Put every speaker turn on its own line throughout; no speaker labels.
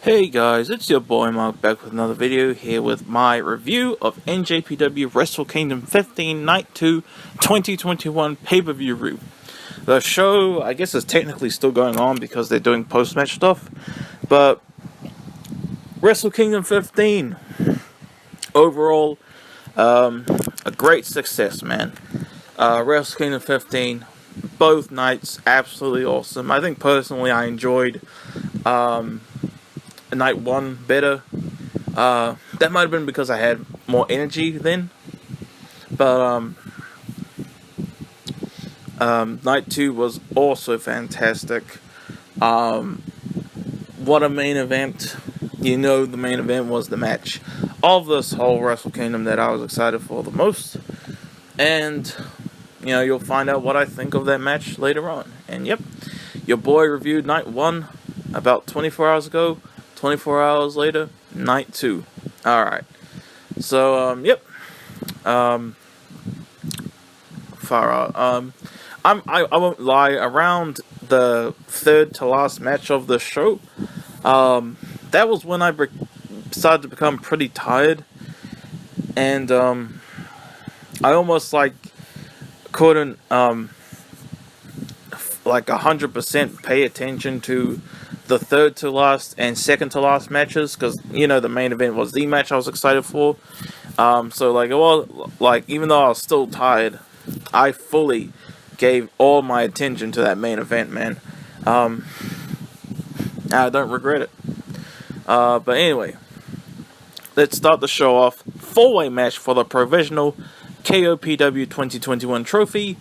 Hey guys, it's your boy Mark back with another video here with my review of NJPW Wrestle Kingdom 15 Night 2 2021 pay-per-view review. The show, I guess, is technically still going on because they're doing post-match stuff, but Wrestle Kingdom 15 overall, a great success, man. Wrestle Kingdom 15, both nights, absolutely awesome. I think personally I enjoyed night one better. That might have been because I had more energy then, but night two was also fantastic. What a main event. You know, the main event was the match of this whole Wrestle Kingdom that I was excited for the most, and you know, you'll find out what I think of that match later on. And yep, your boy reviewed night one about 24 hours ago. 24 hours later, night two. Alright. So, yep. Far out. I won't lie, around the third to last match of the show, that was when I started to become pretty tired. And, I almost, couldn't, 100% pay attention to the third to last and second to last matches, because you know the main event was the match I was excited for. So it was even though I was still tired, I fully gave all my attention to that main event, man. I don't regret it. But anyway, let's start the show off. Four-way match for the Provisional KOPW 2021 trophy.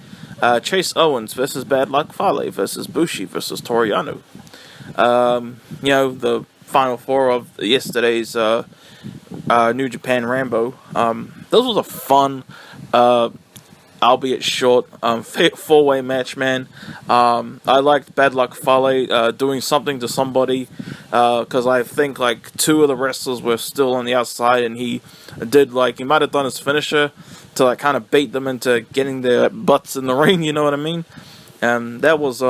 Chase Owens versus Bad Luck Fale versus Bushi versus Toru Yano. You know, the final four of yesterday's New Japan Rambo. This was a fun, albeit short, four-way match, man. I liked Bad Luck Fale doing something to somebody, because I think two of the wrestlers were still on the outside, and he might have done his finisher to kind of bait them into getting their butts in the ring. You know what I mean? And that was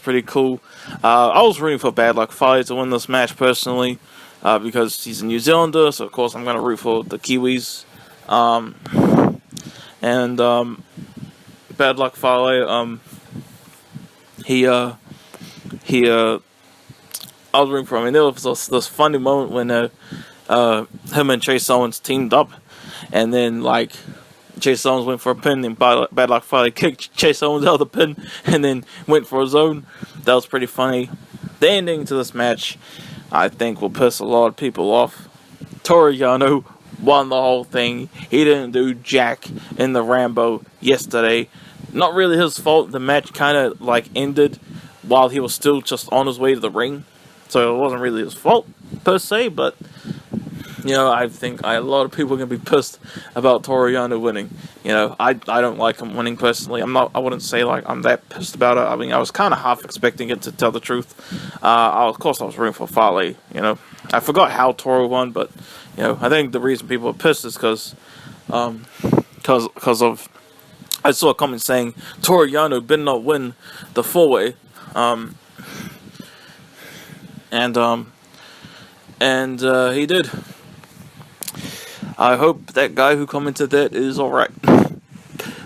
pretty cool. I was rooting for Bad Luck Fale to win this match personally, because he's a New Zealander, so of course I'm gonna root for the Kiwis. Bad Luck Fale, I was rooting for him, and there was this funny moment when him and Chase Owens teamed up, and then Chase Owens went for a pin, and Bad Luck Fale kicked Chase Owens out of the pin, and then went for his own. That was pretty funny. The ending to this match, I think, will piss a lot of people off. Toru Yano won the whole thing. He didn't do jack in the Rambo yesterday. Not really his fault. The match kind of ended while he was still just on his way to the ring, so it wasn't really his fault per se, but you know, I think a lot of people are going to be pissed about Toru Yano winning. You know, I don't like him winning personally. I wouldn't say I'm that pissed about it. I mean, I was kind of half expecting it, to tell the truth. Of course I was rooting for Fale, you know. I forgot how Toru won, but, you know, I think the reason people are pissed is because of, I saw a comment saying Toru Yano did not win the four-way. He did. I hope that guy who commented that is alright.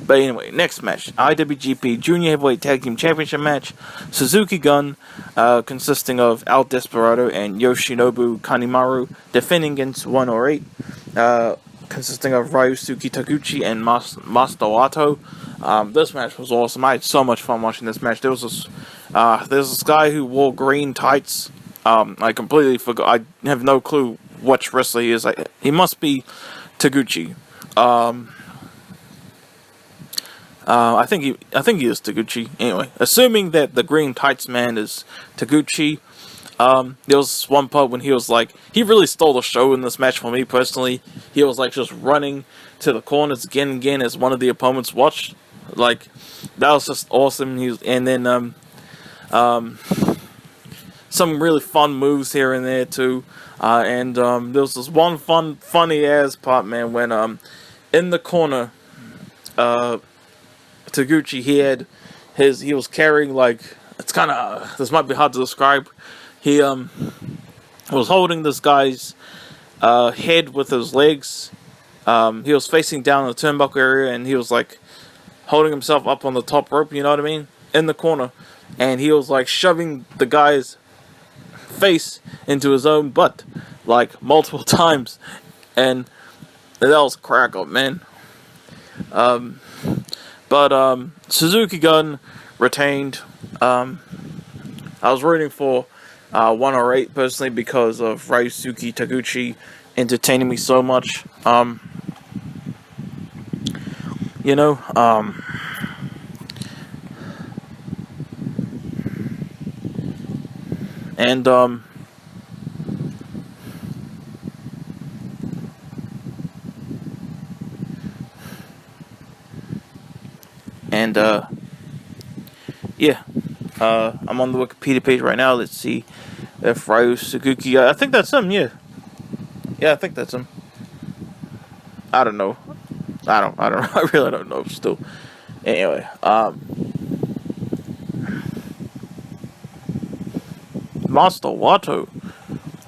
But anyway, next match. IWGP Junior Heavyweight Tag Team Championship match. Suzuki-gun, consisting of Desperado and Yoshinobu Kanemaru, defending against 108. Consisting of Ryusuke Taguchi and Master Wato. This match was awesome. I had so much fun watching this match. There's this guy who wore green tights. I completely forgot. I have no clue which wrestler he is. He must be Taguchi. I think he is Taguchi. Anyway, assuming that the green tights man is Taguchi, there was one part when he was he really stole the show in this match for me personally. He was just running to the corners again and again as one of the opponents watched. That was just awesome. And then some really fun moves here and there too. And there was this one funny ass part, man, when in the corner, Taguchi, he was carrying it's kind of, this might be hard to describe. He was holding this guy's head with his legs. He was facing down the turnbuckle area, and he was like holding himself up on the top rope, you know what I mean, in the corner, and he was like shoving the guy's face into his own butt like multiple times, and that was crack up, man. But Suzuki-gun retained. I was rooting for 108 personally because of Ryusuke Taguchi entertaining me so much. You know, and yeah, I'm on the Wikipedia page right now. Let's see if Ryusuke. I think that's him. Yeah, I think that's him. I don't know. I don't. I really don't know. Still, anyway. Master Wato.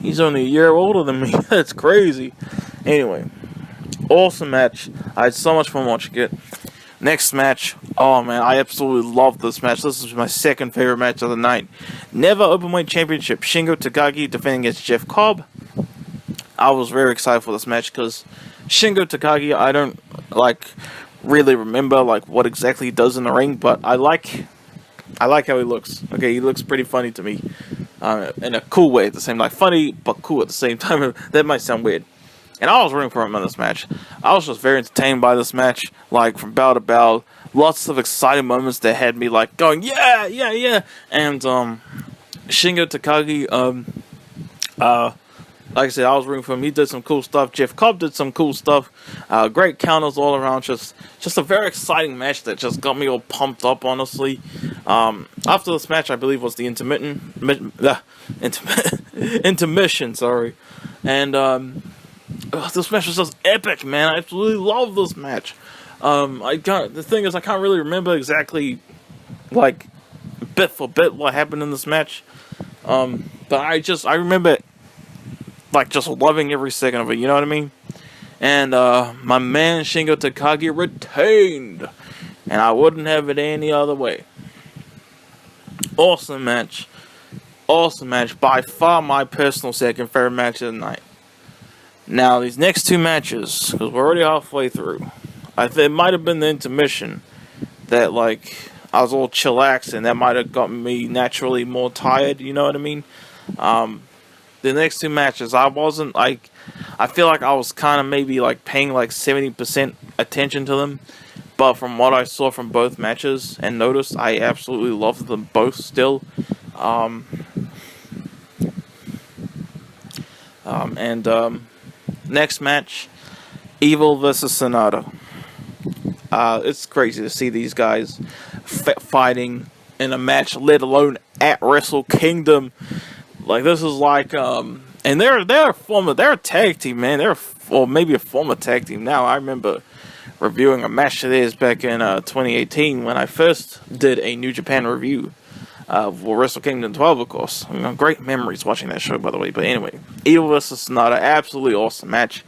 He's only a year older than me. That's crazy. Anyway, awesome match. I had so much fun watching it. Next match. Oh man, I absolutely love this match. This is my second favorite match of the night. Never Openweight Championship. Shingo Takagi defending against Jeff Cobb. I was very excited for this match because Shingo Takagi, I don't really remember what exactly he does in the ring, but I like how he looks. Okay, he looks pretty funny to me, in a cool way at the same time. Funny but cool at the same time. That might sound weird. And I was rooting for him in this match. I was just very entertained by this match, from bell to bell. Lots of exciting moments that had me going, yeah. And Shingo Takagi, like I said, I was rooting for him. He did some cool stuff. Jeff Cobb did some cool stuff. Great counters all around. Just a very exciting match that just got me all pumped up, honestly. After this match, I believe was the intermission, sorry. And this match was just epic, man. I absolutely love this match. The thing is, I can't really remember exactly, bit for bit what happened in this match. But I remember just loving every second of it, you know what I mean? And my man Shingo Takagi retained, and I wouldn't have it any other way. Awesome match. By far my personal second favorite match of the night. Now these next two matches, because we're already halfway through, I think it might have been the intermission that I was all chillaxed, and that might have gotten me naturally more tired, you know what I mean? The next two matches, I wasn't I feel like I was kind of maybe paying 70% attention to them, but from what I saw from both matches and noticed, I absolutely loved them both still. Next match, Evil versus Sanada. It's crazy to see these guys fighting in a match, let alone at Wrestle Kingdom. This is and they're a tag team, man. Maybe a former tag team now. I remember reviewing a match of theirs back in 2018 when I first did a New Japan review for Wrestle Kingdom 12, of course. Great memories watching that show, by the way. But anyway, Evil vs. Sanada, absolutely awesome match.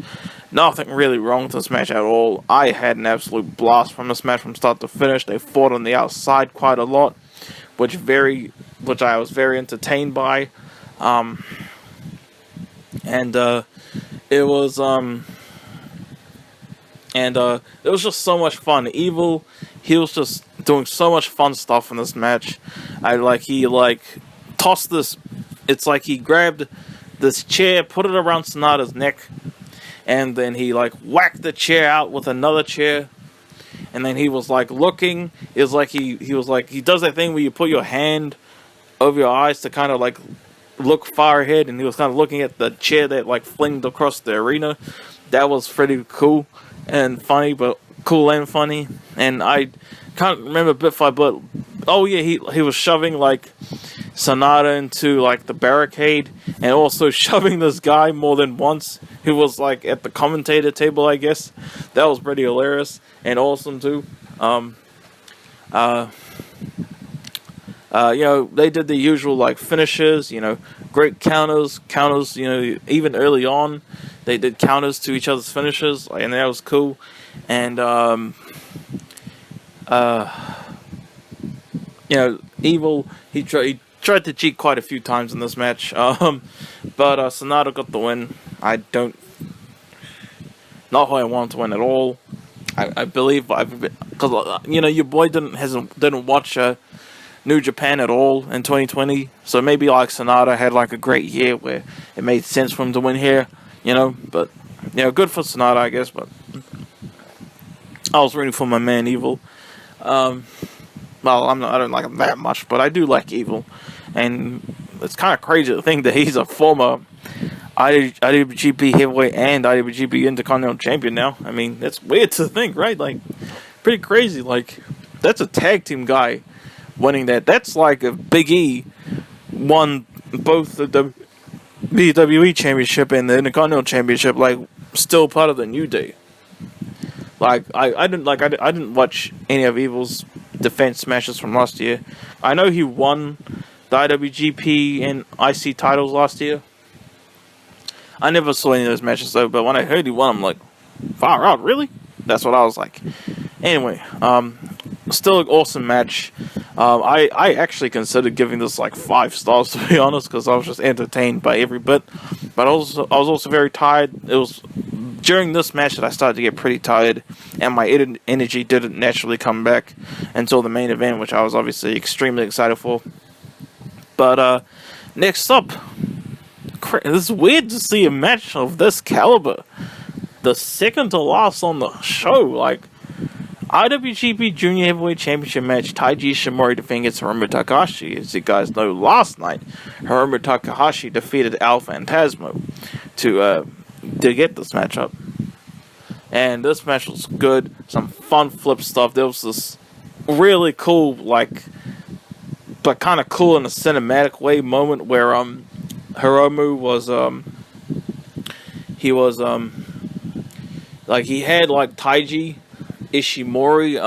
Nothing really wrong with this match at all. I had an absolute blast from this match from start to finish. They fought on the outside quite a lot, which I was very entertained by. It was just so much fun. Evil, he was just doing so much fun stuff in this match. He tossed this. It's he grabbed this chair, put it around Sanada's neck, and then he whacked the chair out with another chair. And then he was looking. It was he does that thing where you put your hand over your eyes to kind of look far ahead, and he was kind of looking at the chair that flinged across the arena. That was pretty cool and funny, but cool and funny. And I can't remember bit by bit. Oh yeah, he was shoving Sanada into the barricade, and also shoving this guy more than once who was at the commentator table, I guess. That was pretty hilarious and awesome too. They did the usual like finishes, great counters, even early on, they did counters to each other's finishes, and that was cool. And Evil, he tried to cheat quite a few times in this match, but Sanada got the win. Not who I want to win at all. I believe because your boy didn't watch New Japan at all in 2020, so maybe like Sanada had like a great year where it made sense for him to win here, But good for Sanada, I guess. But I was rooting for my man Evil. Well, I don't like him that much, but I do like Evil, and it's kind of crazy to think that he's a former IWGP Heavyweight and IWGP Intercontinental Champion now. I mean, that's weird to think, right? Like, pretty crazy. Like, that's a tag team guy winning that. That's like if Big E won both the WWE Championship and the Intercontinental Championship, like, still part of the New Day. Like, I didn't watch any of Evil's defense matches from last year. I know he won the IWGP and IC titles last year. I never saw any of those matches though, but when I heard he won, I'm like, far out, really? That's what I was like. Anyway, still an awesome match. I actually considered giving this like 5 stars, to be honest, because I was just entertained by every bit. But I was also very tired. It was during this match that I started to get pretty tired, and my energy didn't naturally come back until the main event, which I was obviously extremely excited for. But next up, it's weird to see a match of this caliber, the second to last on the show. Like, IWGP Junior Heavyweight Championship match, Taiji Ishimori defending against Hiromu Takahashi. As you guys know, last night, Hiromu Takahashi defeated El Phantasmo to get this matchup. And this match was good. Some fun flip stuff. There was this really cool, but kind of cool in a cinematic way moment where Hiromu was he had like Taiji Ishimori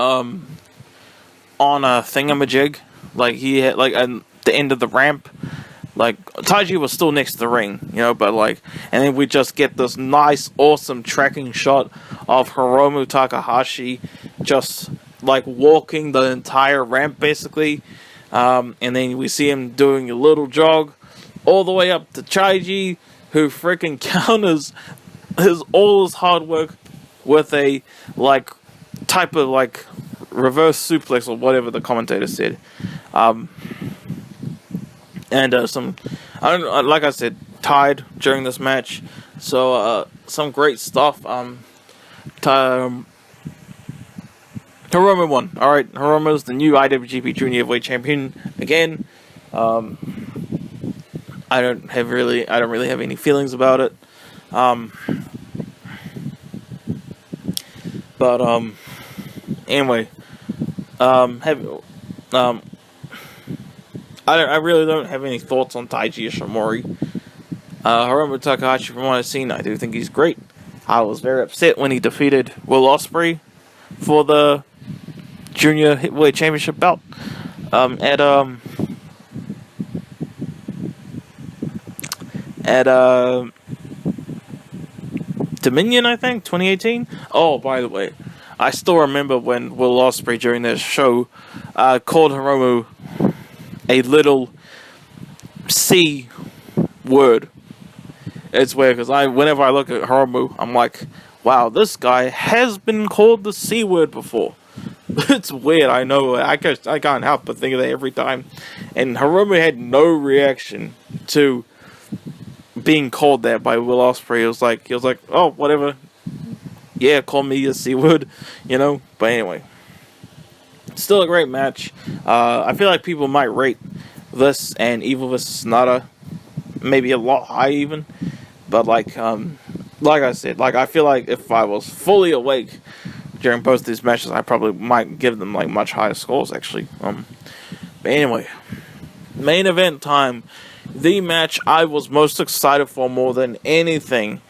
on a thingamajig. Like he had like at the end of the ramp. Like, Taiji was still next to the ring, but like, and then we just get this nice, awesome tracking shot of Hiromu Takahashi just like walking the entire ramp basically, and then we see him doing a little jog all the way up to Taiji, who freaking counters all his hard work with a like type of like reverse suplex or whatever the commentator said. And like I said, tied during this match. So, some great stuff. Hiromu won. Alright, Hiromu's the new IWGP Junior Heavyweight Champion again. I don't really have any feelings about it. Anyway, I really don't have any thoughts on Taiji Ishimori. Hiromu Takahashi, from what I've seen, I do think he's great. I was very upset when he defeated Will Ospreay for the Junior Heavyweight Championship belt at Dominion, I think, 2018. Oh, by the way, I still remember when Will Ospreay during this show called Hiromu a little C word. It's weird because whenever I look at Hiromu, I'm like, wow, this guy has been called the C word before. It's weird, I know. I can't help but think of that every time. And Hiromu had no reaction to being called that by Will Ospreay. He was like, oh, whatever. Yeah, call me a C word, But anyway. Still a great match. I feel like people might rate this and Evil vs. Sanada maybe a lot high even. But like I said, I feel like if I was fully awake during both these matches, I probably might give them like much higher scores actually. But anyway, main event time. The match I was most excited for more than anything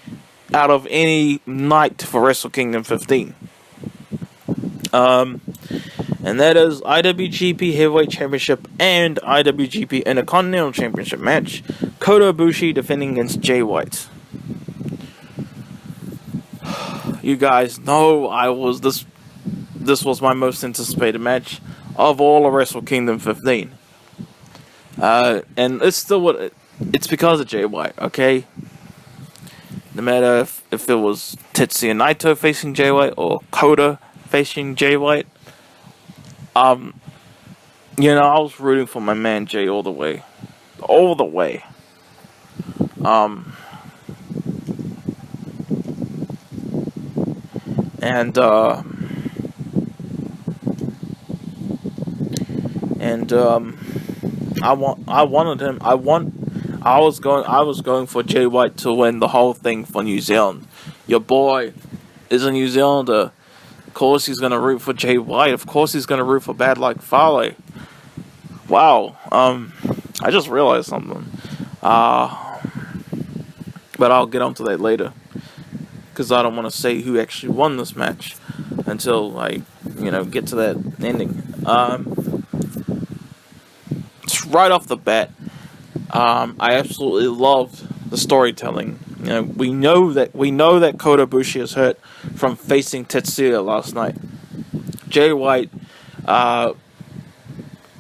out of any night for Wrestle Kingdom 15. and that is IWGP Heavyweight Championship and IWGP Intercontinental Championship match. Kota Ibushi defending against Jay White. You guys know this was my most anticipated match of all of Wrestle Kingdom 15. And it's still it's because of Jay White, okay? No matter if it was Tetsuya Naito facing Jay White or Kota facing Jay White, I was rooting for my man Jay all the way. I was going for Jay White to win the whole thing for New Zealand. Your boy is a New Zealander. Of course he's gonna root for Jay White. Of course he's gonna root for Bad Luck Fale. Wow. I just realized something. But I'll get onto that later, because I don't want to say who actually won this match until I, get to that ending. Right off the bat, I absolutely loved the storytelling. We know that Kota Ibushi is hurt from facing Tetsuya last night. Jay White,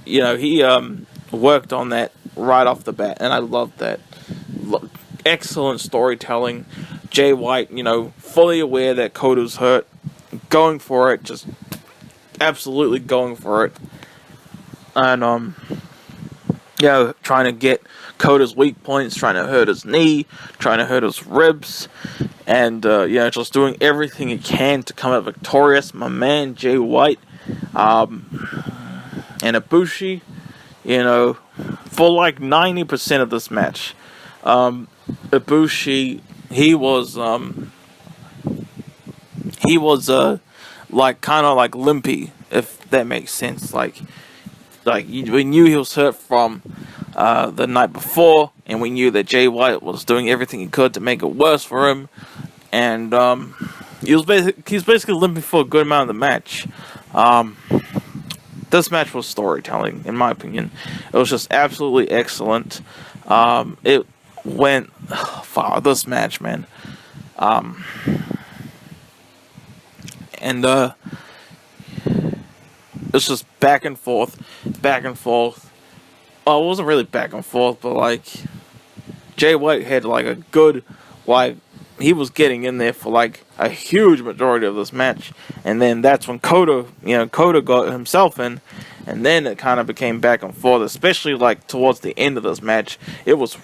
he worked on that right off the bat, and I loved that. Excellent storytelling. Jay White, fully aware that Kota's hurt, going for it, just absolutely going for it, and trying to get Kota's weak points, trying to hurt his knee, trying to hurt his ribs, and just doing everything he can to come out victorious. My man Jay White, and Ibushi, for like 90% of this match, Ibushi, he was kind of like limpy, if that makes sense. We knew he was hurt from the night before, and we knew that Jay White was doing everything he could to make it worse for him, and he's basically limping for a good amount of the match. This match was storytelling, in my opinion. It was just absolutely excellent. It went far, this match, man. It's just back and forth. Well, it wasn't really back and forth, but Jay White had a good, he was getting in there for a huge majority of this match, and then that's when Kota got himself in, and then it kind of became back and forth, especially towards the end of this match. It was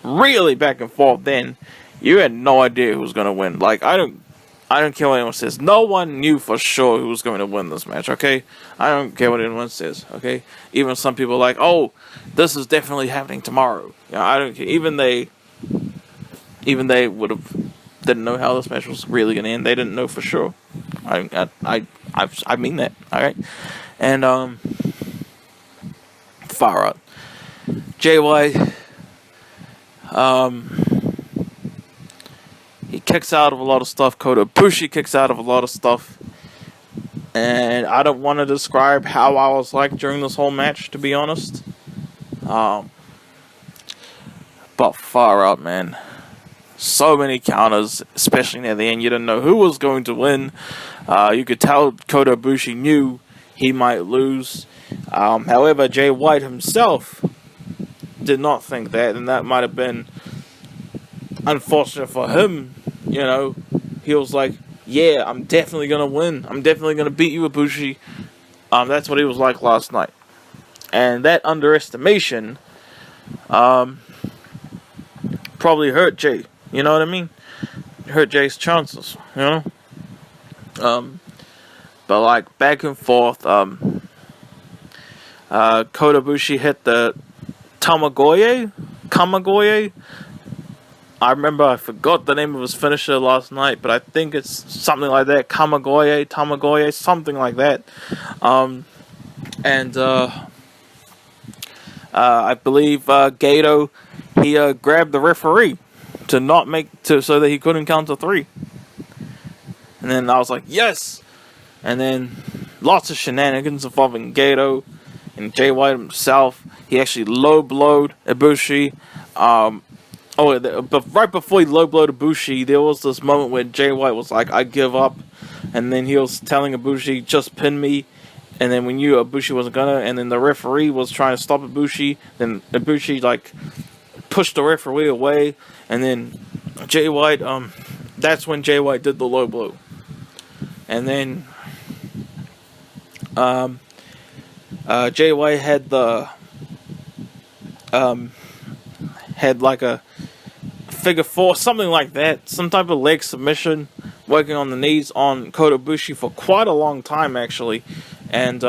really back and forth. Then you had no idea who was going to win. I don't care what anyone says. No one knew for sure who was going to win this match, okay? I don't care what anyone says, okay? Even some people are like, oh, this is definitely happening tomorrow. I don't care. Even they didn't know how this match was really going to end. They didn't know for sure. I mean that, alright? And, far out. Jay White, he kicks out of a lot of stuff. Kota Ibushi kicks out of a lot of stuff. And I don't want to describe how I was during this whole match, to be honest. But far out, man. So many counters, especially near the end. You didn't know who was going to win. You could tell Kota Ibushi knew he might lose. However, Jay White himself did not think that, and that might have been unfortunate for him. He was like, yeah, I'm definitely going to win. I'm definitely going to beat you, Ibushi. That's what he was like last night. And that underestimation probably hurt Jay. You know what I mean? Hurt Jay's chances, But back and forth, Kota Ibushi hit the Kamagoye. I remember I forgot the name of his finisher last night, but I think it's something like that. Tamagoye, something like that. I believe Gato, he grabbed the referee so that he couldn't count to 3. And then I was like, yes! And then lots of shenanigans involving Gato and Jay White himself. He actually low-blowed Ibushi. But right before he low-blowed Ibushi, there was this moment where Jay White was like, I give up. And then he was telling Ibushi, just pin me. And then we knew Ibushi wasn't gonna. And then the referee was trying to stop Ibushi. Then Ibushi, like, pushed the referee away. And then Jay White, that's when Jay White did the low blow. And then Jay White had had like a figure four, something like that, some type of leg submission, working on the knees on Kota Ibushi for quite a long time actually, and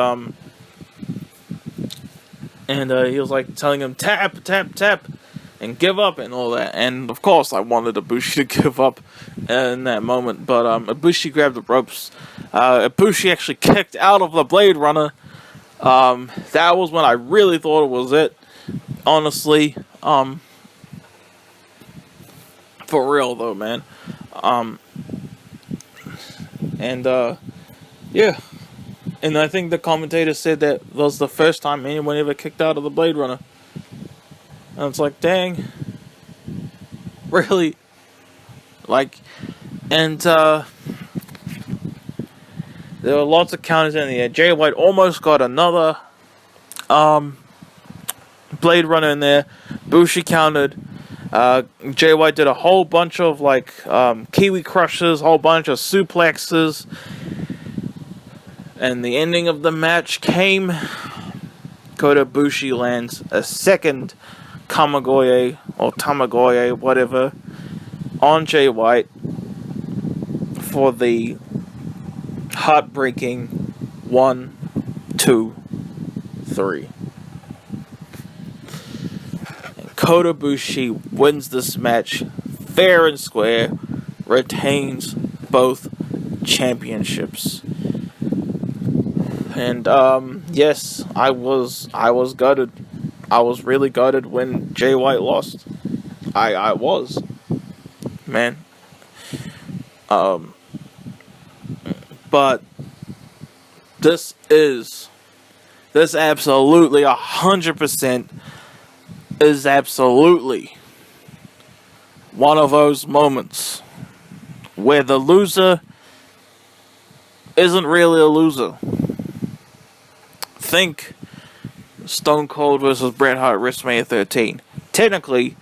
he was like telling him tap, and give up and all that. And of course, I wanted Ibushi to give up in that moment, but Ibushi grabbed the ropes. Ibushi actually kicked out of the Blade Runner. That was when I really thought it was it. Honestly, for real though, man. Yeah. And I think the commentator said that was the first time anyone ever kicked out of the Blade Runner. And it's like, dang. Really? Like, and there were lots of counters in the air. Jay White almost got another Blade Runner in there. Bushi countered. Jay White did a whole bunch of like Kiwi crushes, whole bunch of suplexes. And the ending of the match came. Kota Ibushi lands a second Kamagoye or Tamagoye, whatever, on Jay White for the heartbreaking 1, 2, 3. And Kota Ibushi wins this match fair and square, retains both championships. And yes, I was gutted. I was really gutted when Jay White lost. I was, man. But this absolutely 100% is absolutely one of those moments where the loser isn't really a loser. Think Stone Cold versus Bret Hart WrestleMania 13. Technically,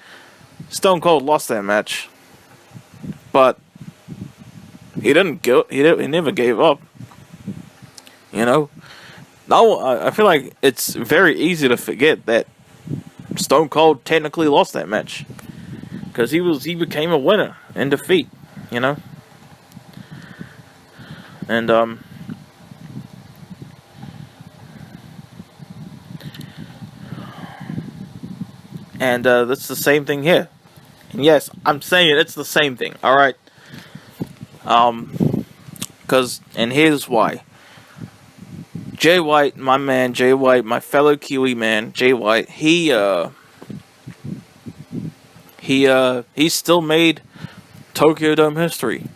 Stone Cold lost that match, but he never gave up. You know, now I feel like it's very easy to forget that Stone Cold technically lost that match because he became a winner in defeat. You know, and And that's the same thing here. And yes, I'm saying it's the same thing, alright? And here's why. Jay White, my man, Jay White, my fellow Kiwi man, Jay White, he still made Tokyo Dome history.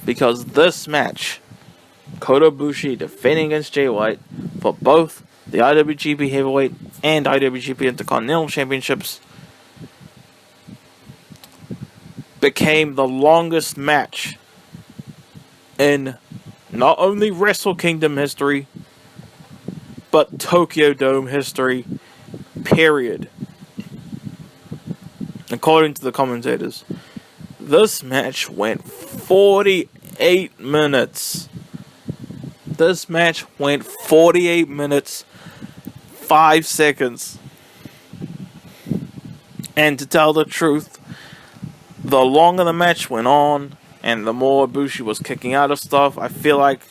Because this match, Kota Ibushi defending against Jay White for both the IWGP Heavyweight and IWGP Intercontinental Championships, became the longest match in not only Wrestle Kingdom history, but Tokyo Dome history, period. According to the commentators, this match went 48 minutes. This match went 48 minutes, 5 seconds. And to tell the truth, the longer the match went on, and the more Bushi was kicking out of stuff, I feel like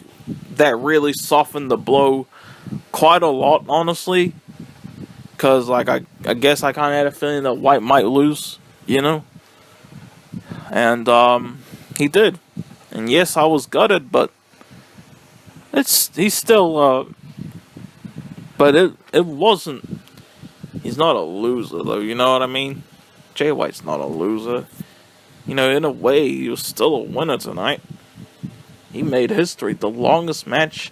that really softened the blow quite a lot, honestly. Because, like, I guess I kind of had a feeling that White might lose, you know? And, he did. And yes, I was gutted, but he's still, but it wasn't, he's not a loser, though, you know what I mean? Jay White's not a loser. You know, in a way, he was still a winner tonight. He made history. The longest match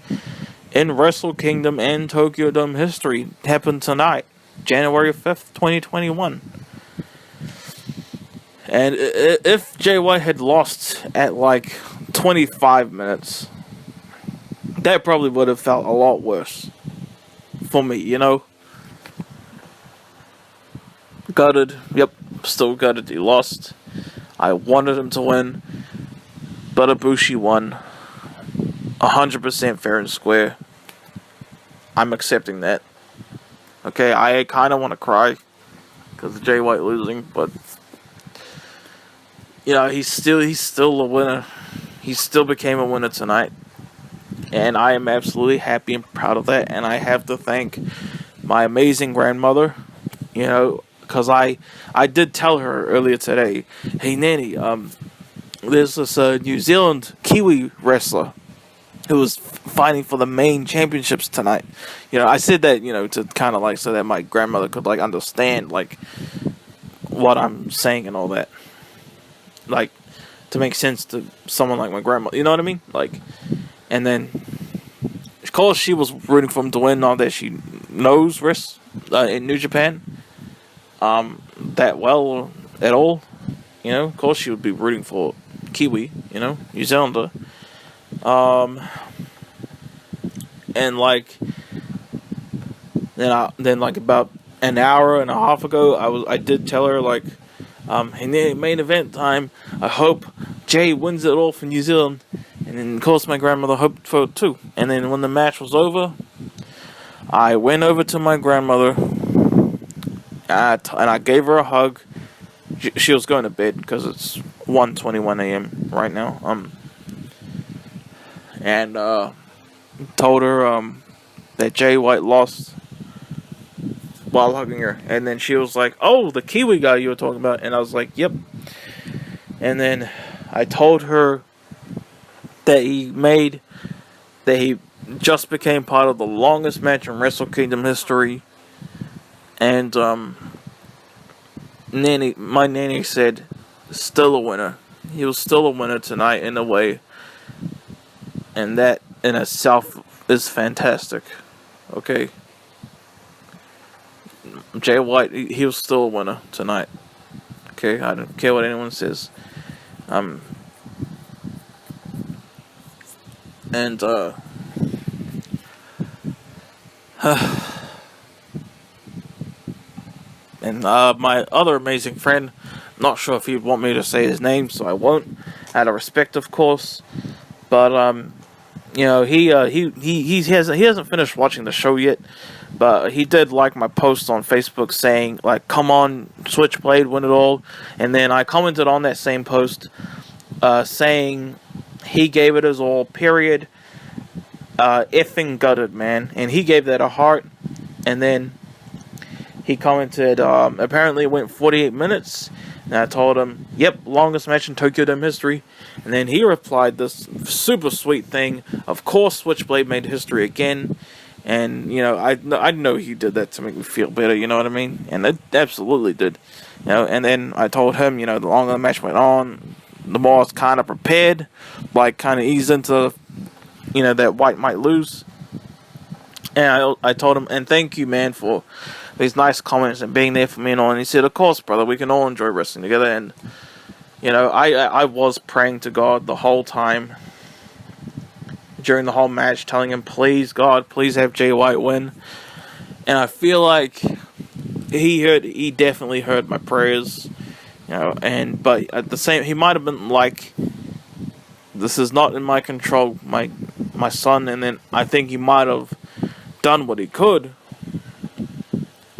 in Wrestle Kingdom and Tokyo Dome history happened tonight, January 5th, 2021. And if Jay White had lost at like 25 minutes, that probably would have felt a lot worse for me, you know? Gutted. Yep, still gutted. He lost. I wanted him to win, but Ibushi won. 100% fair and square. I'm accepting that. Okay, I kind of want to cry because of Jay White losing, but you know, he's still a winner. He still became a winner tonight, and I am absolutely happy and proud of that. And I have to thank my amazing grandmother, you know, because I did tell her earlier today, hey Nanny, there's this New Zealand Kiwi wrestler who was fighting for the main championships tonight. You know, I said that, you know, to kind of like so that my grandmother could like understand like what I'm saying and all that. Like, to make sense to someone like my grandma, you know what I mean? Like, and then, of course, she was rooting for him to win, all that she knows in New Japan that well at all. You know, of course, she would be rooting for Kiwi, you know, New Zealander. And like, then like about an hour and a half ago, I did tell her like, in the main event time, I hope Jay wins it all for New Zealand. And then, of course, my grandmother hoped for it too. And then when the match was over, I went over to my grandmother, and I gave her a hug. She was going to bed because it's 1:21 a.m. right now. And told her that Jay White lost while hugging her. And then she was like, oh, the Kiwi guy you were talking about. And I was like, yep. And then I told her that he just became part of the longest match in Wrestle Kingdom history. And my nanny said, still a winner. He was still a winner tonight in a way. And that in itself is fantastic. Okay. Jay White, he was still a winner tonight. Okay, I don't care what anyone says. And my other amazing friend, not sure if he'd want me to say his name, so I won't, out of respect, of course. But you know, he hasn't finished watching the show yet, but he did like my post on Facebook saying like, "Come on, Switchblade, win it all." And then I commented on that same post, saying he gave it his all. Period. Effing gutted, man. And he gave that a heart. And then he commented, apparently it went 48 minutes. And I told him, yep, longest match in Tokyo Dome history. And then he replied this super sweet thing. Of course, Switchblade made history again. And, you know, I know he did that to make me feel better, you know what I mean? And it absolutely did. You know, and then I told him, you know, the longer the match went on, the more I was kind of prepared. Like, kind of eased into, you know, that White might lose. And I told him, and thank you, man, for these nice comments and being there for me and all. And he said, of course, brother, we can all enjoy wrestling together. And, you know, I was praying to God the whole time during the whole match, telling him, please, God, please have Jay White win. And I feel like he definitely heard my prayers, you know, but at the same, he might have been like, this is not in my control, my son. And then I think he might have done what he could,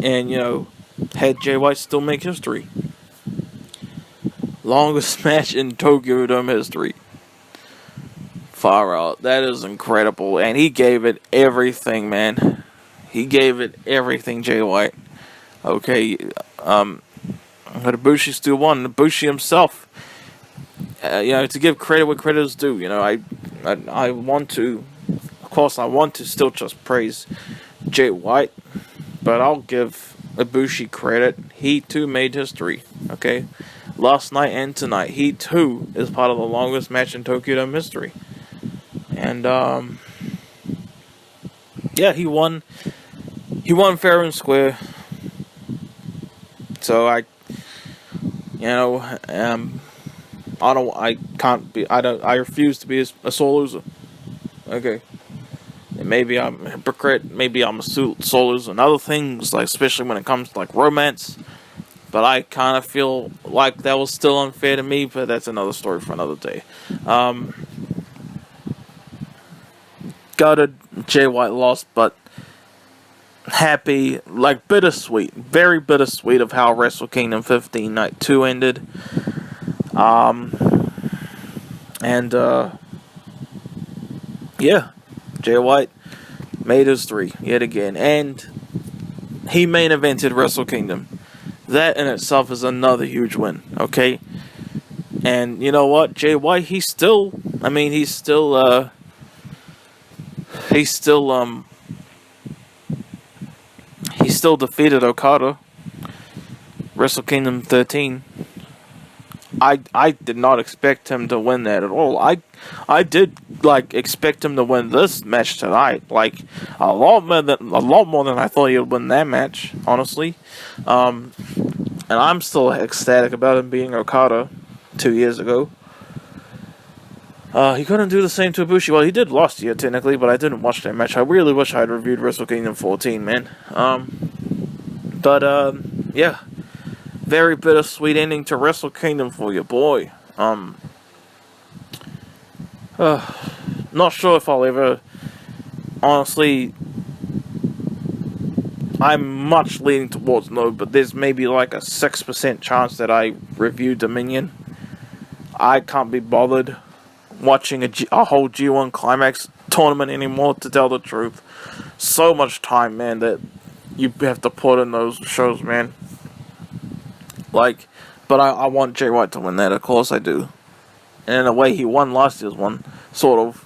and, you know, had Jay White still make history. Longest match in Tokyo Dome history. Far out. That is incredible. And he gave it everything, man. He gave it everything, Jay White. Okay, but Bushi still won. Bushi himself, you know, to give credit where credit is due. You know, I want to, of course, I want to still just praise Jay White, but I'll give Ibushi credit. He too made history. Okay, last night and tonight, he too is part of the longest match in Tokyo Dome history. And yeah, he won. He won fair and square. So I refuse to be a sore loser. Okay. And maybe I'm a hypocrite, maybe I'm a sore loser and other things, like especially when it comes to like romance. But I kind of feel like that was still unfair to me, but that's another story for another day. Gutted, Jay White lost, but happy, like bittersweet, very bittersweet of how Wrestle Kingdom 15 Night 2 ended. Yeah, Jay White made his 3 yet again, and he main evented Wrestle Kingdom. That in itself is another huge win, okay? And you know what, Jay White, he still defeated Okada. Wrestle Kingdom 13. I did not expect him to win that at all. I did expect him to win this match tonight, like a lot more than I thought he would win that match, honestly. And I'm still ecstatic about him beating Okada 2 years ago. He couldn't do the same to Bushi. Well, he did last year technically, but I didn't watch that match. I really wish I had reviewed Wrestle Kingdom 14, man. Yeah. Very bittersweet ending to Wrestle Kingdom for your boy. Not sure if I'll ever... Honestly, I'm much leaning towards no, but there's maybe like a 6% chance that I review Dominion. I can't be bothered watching a whole G1 Climax tournament anymore, to tell the truth. So much time, man, that you have to put in those shows, man. But I want Jay White to win that, of course I do. And in a way, he won last year's one, sort of.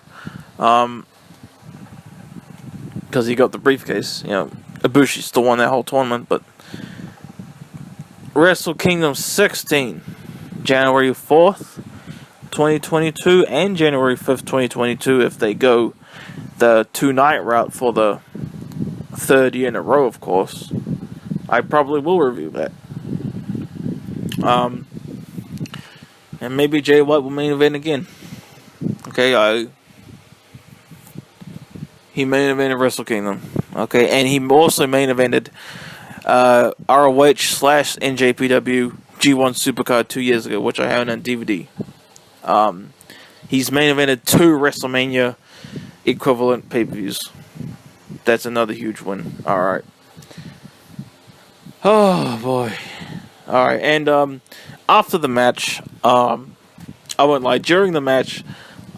Because he got the briefcase. Ibushi still won that whole tournament, but... Wrestle Kingdom 16, January 4th, 2022, and January 5th, 2022, if they go the 2-night route for the 3rd year in a row, of course. I probably will review that. And maybe Jay White will main event again. Okay, he main evented Wrestle Kingdom. Okay, and he also main evented ROH/NJPW G1 Supercard 2 years ago, which I have on DVD. He's main evented 2 WrestleMania equivalent pay-per-views. That's another huge win. Alright. Oh boy. Alright, and after the match, I went during the match,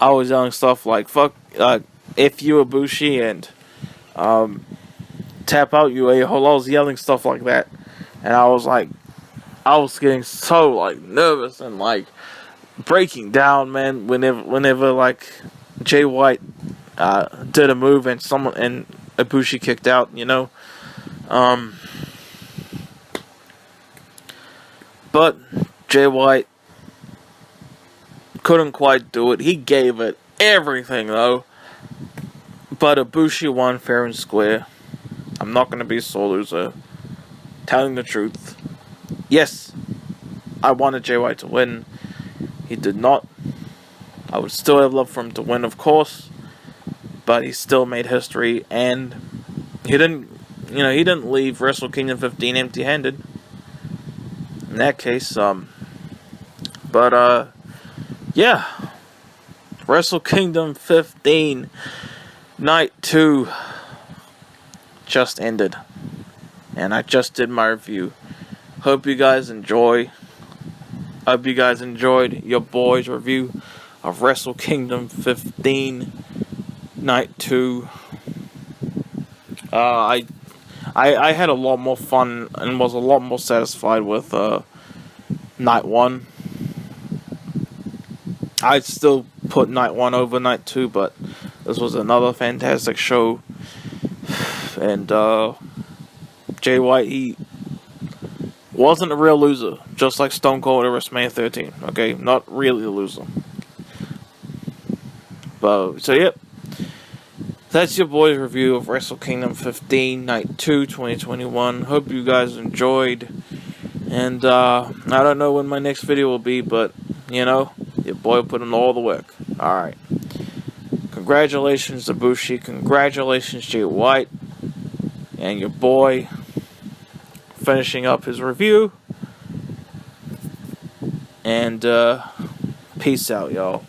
I was yelling stuff like, fuck, if you Ibushi, and tap out you a-hole. I was yelling stuff like that, and I was getting so nervous and breaking down, man, whenever Jay White did a move and Ibushi kicked out, but Jay White couldn't quite do it. He gave it everything, though. But Ibushi won fair and square. I'm not going to be a sore loser. Telling the truth. Yes, I wanted Jay White to win. He did not. I would still have loved for him to win, of course. But he still made history, and he didn't leave Wrestle Kingdom 15 empty-handed. In that case, yeah. Wrestle Kingdom 15 Night 2 just ended. And I just did my review. Hope you guys enjoyed your boy's review of Wrestle Kingdom 15 Night 2. I had a lot more fun and was a lot more satisfied with Night 1. I'd still put Night 1 over Night 2, but this was another fantastic show. And Jay White, he wasn't a real loser, just like Stone Cold at WrestleMania 13. Okay, not really a loser. But so yep. That's your boy's review of Wrestle Kingdom 15, Night 2, 2021. Hope you guys enjoyed. And, I don't know when my next video will be, but, you know, your boy will put in all the work. Alright. Congratulations to Bushi. Congratulations, Jay White. And your boy finishing up his review. And, peace out, y'all.